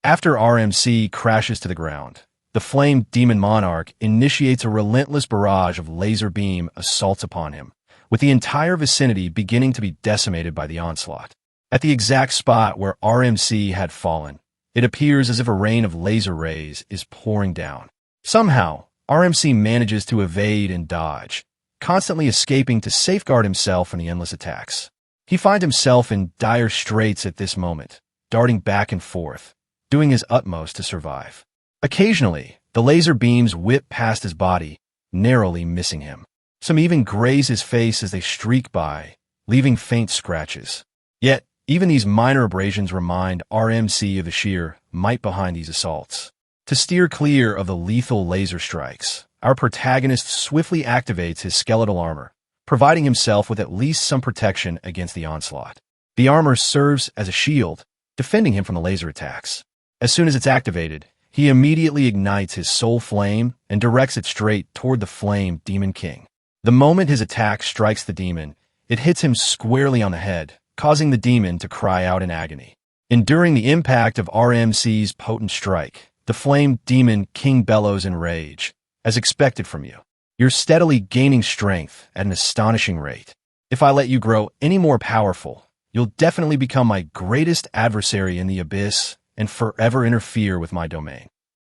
After RMC crashes to the ground, the Flame Demon Monarch initiates a relentless barrage of laser beam assaults upon him, with the entire vicinity beginning to be decimated by the onslaught. At the exact spot where RMC had fallen, it appears as if a rain of laser rays is pouring down. Somehow, RMC manages to evade and dodge, constantly escaping to safeguard himself from the endless attacks. He finds himself in dire straits at this moment, darting back and forth, doing his utmost to survive. Occasionally, the laser beams whip past his body, narrowly missing him. Some even graze his face as they streak by, leaving faint scratches. Yet, even these minor abrasions remind RMC of the sheer might behind these assaults. To steer clear of the lethal laser strikes, our protagonist swiftly activates his skeletal armor, providing himself with at least some protection against the onslaught. The armor serves as a shield, defending him from the laser attacks. As soon as it's activated, he immediately ignites his soul flame and directs it straight toward the Flame Demon King. The moment his attack strikes the demon, it hits him squarely on the head, causing the demon to cry out in agony. Enduring the impact of RMC's potent strike, the Flame Demon King bellows in rage. As expected from you, you're steadily gaining strength at an astonishing rate. If I let you grow any more powerful, you'll definitely become my greatest adversary in the abyss and forever interfere with my domain.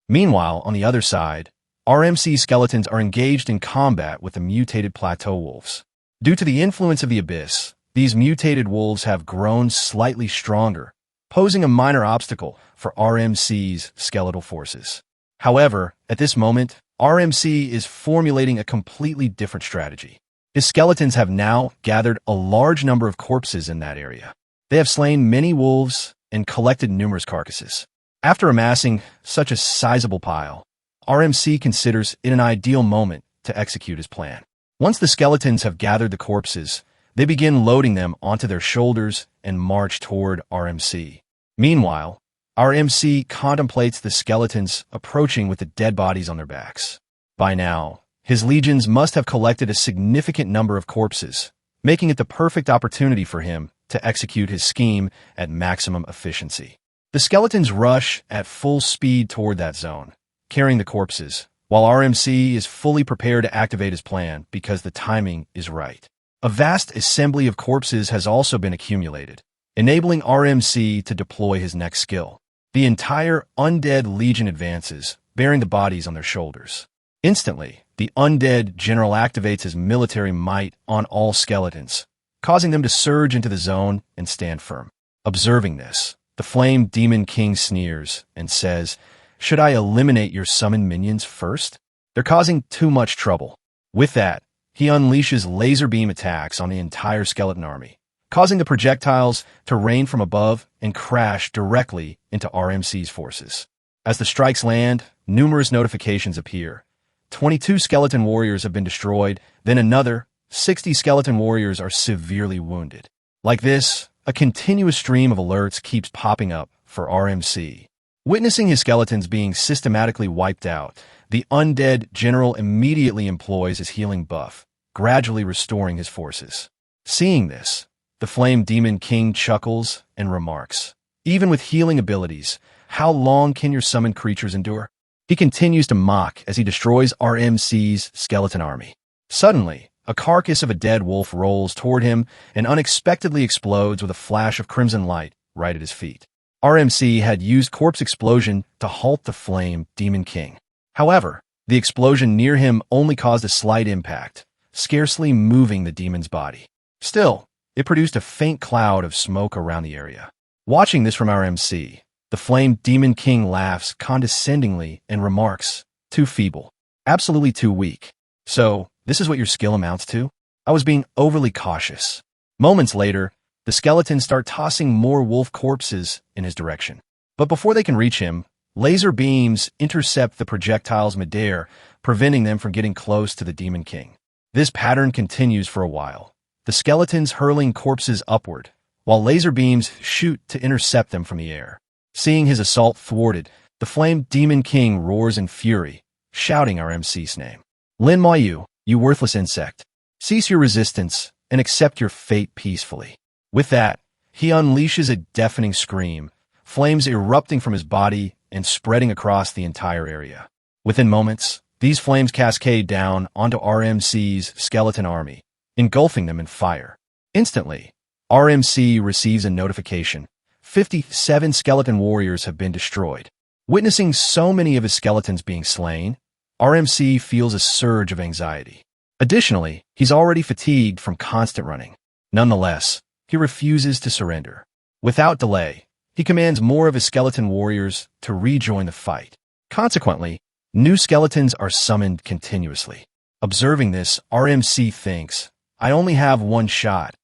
Meanwhile, on the other side, RMC skeletons are engaged in combat with the mutated plateau wolves. Due to the influence of the abyss, these mutated wolves have grown slightly stronger, posing a minor obstacle for RMC's skeletal forces. However, at this moment, RMC is formulating a completely different strategy. His skeletons have now gathered a large number of corpses in that area. They have slain many wolves and collected numerous carcasses. After amassing such a sizable pile, RMC considers it an ideal moment to execute his plan. Once the skeletons have gathered the corpses, they begin loading them onto their shoulders and march toward RMC. Meanwhile, RMC contemplates the skeletons approaching with the dead bodies on their backs. By now, his legions must have collected a significant number of corpses, making it the perfect opportunity for him to execute his scheme at maximum efficiency. The skeletons rush at full speed toward that zone, carrying the corpses, while RMC is fully prepared to activate his plan because the timing is right. A vast assembly of corpses has also been accumulated, enabling RMC to deploy his next skill. The entire undead legion advances, bearing the bodies on their shoulders. Instantly, the undead general activates his military might on all skeletons, causing them to surge into the zone and stand firm. Observing this, the Flame Demon King sneers and says, "Should I eliminate your summoned minions first? They're causing too much trouble." With that, he unleashes laser beam attacks on the entire skeleton army, causing the projectiles to rain from above and crash directly into RMC's forces. As the strikes land, numerous notifications appear. 22 skeleton warriors have been destroyed, then another 60 skeleton warriors are severely wounded. Like this, a continuous stream of alerts keeps popping up for RMC. Witnessing his skeletons being systematically wiped out, the undead general immediately employs his healing buff, gradually restoring his forces. Seeing this, the Flame Demon King chuckles and remarks, "Even with healing abilities, how long can your summoned creatures endure?" He continues to mock as he destroys RMC's skeleton army. Suddenly, a carcass of a dead wolf rolls toward him and unexpectedly explodes with a flash of crimson light right at his feet. RMC had used Corpse Explosion to halt the Flame Demon King. However, the explosion near him only caused a slight impact, scarcely moving the demon's body. Still, it produced a faint cloud of smoke around the area. Watching this from RMC, the Flame Demon King laughs condescendingly and remarks, "Too feeble. Absolutely too weak. So, this is what your skill amounts to? I was being overly cautious." Moments later, the skeletons start tossing more wolf corpses in his direction. But before they can reach him, laser beams intercept the projectiles midair, preventing them from getting close to the Demon King. This pattern continues for a while, the skeletons hurling corpses upward, while laser beams shoot to intercept them from the air. Seeing his assault thwarted, the Flame Demon King roars in fury, shouting RMC's name. "Lin Moyu, you worthless insect. Cease your resistance and accept your fate peacefully." With that, he unleashes a deafening scream, flames erupting from his body and spreading across the entire area. Within moments, these flames cascade down onto RMC's skeleton army, engulfing them in fire. Instantly, RMC receives a notification. 57 skeleton warriors have been destroyed. Witnessing so many of his skeletons being slain, RMC feels a surge of anxiety. Additionally, he's already fatigued from constant running. Nonetheless, he refuses to surrender. Without delay, he commands more of his skeleton warriors to rejoin the fight. Consequently, new skeletons are summoned continuously. Observing this, RMC thinks, I only have one shot.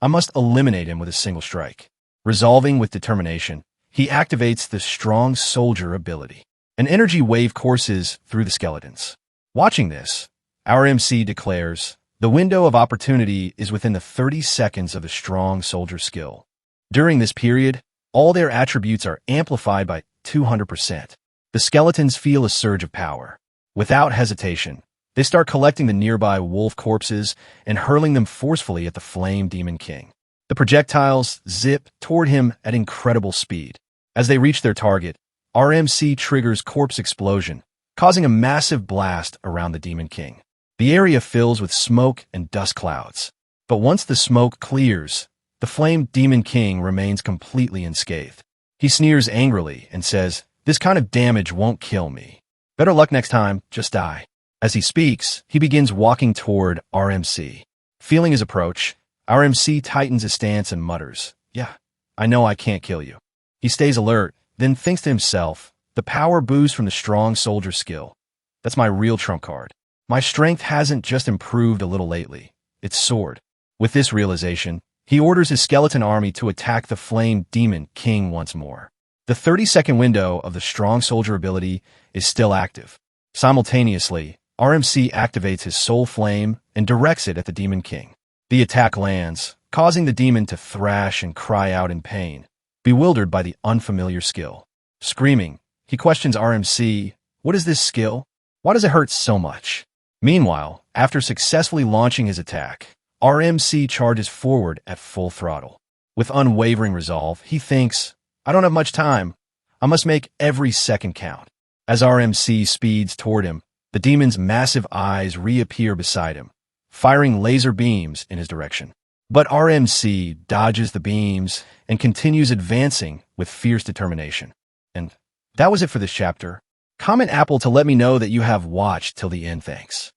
I must eliminate him with a single strike. Resolving with determination, he activates the Strong Soldier ability. An energy wave courses through the skeletons. Watching this, RMC declares, the window of opportunity is within the 30 seconds of the Strong Soldier skill. During this period, all their attributes are amplified by 200%. The skeletons feel a surge of power. Without hesitation, they start collecting the nearby wolf corpses and hurling them forcefully at the Flame Demon King. The projectiles zip toward him at incredible speed. As they reach their target, RMC triggers Corpse Explosion, causing a massive blast around the Demon King. The area fills with smoke and dust clouds. But once the smoke clears, the Flame Demon King remains completely unscathed. He sneers angrily and says, "This kind of damage won't kill me. Better luck next time, just die." As he speaks, he begins walking toward RMC. Feeling his approach, RMC tightens his stance and mutters, "Yeah, I know I can't kill you." He stays alert, then thinks to himself, the power boost from the Strong Soldier skill. That's my real trump card. My strength hasn't just improved a little lately, it's soared. With this realization, he orders his skeleton army to attack the Flame Demon King once more. The 30-second window of the Strong Soldier ability is still active. Simultaneously, RMC activates his Soul Flame and directs it at the Demon King. The attack lands, causing the demon to thrash and cry out in pain, bewildered by the unfamiliar skill. Screaming, he questions RMC, "What is this skill? Why does it hurt so much?" Meanwhile, after successfully launching his attack, RMC charges forward at full throttle. With unwavering resolve, he thinks, "I don't have much time. I must make every second count." As RMC speeds toward him, the demon's massive eyes reappear beside him, firing laser beams in his direction. But RMC dodges the beams and continues advancing with fierce determination. And that was it for this chapter. Comment Apple to let me know that you have watched till the end. Thanks.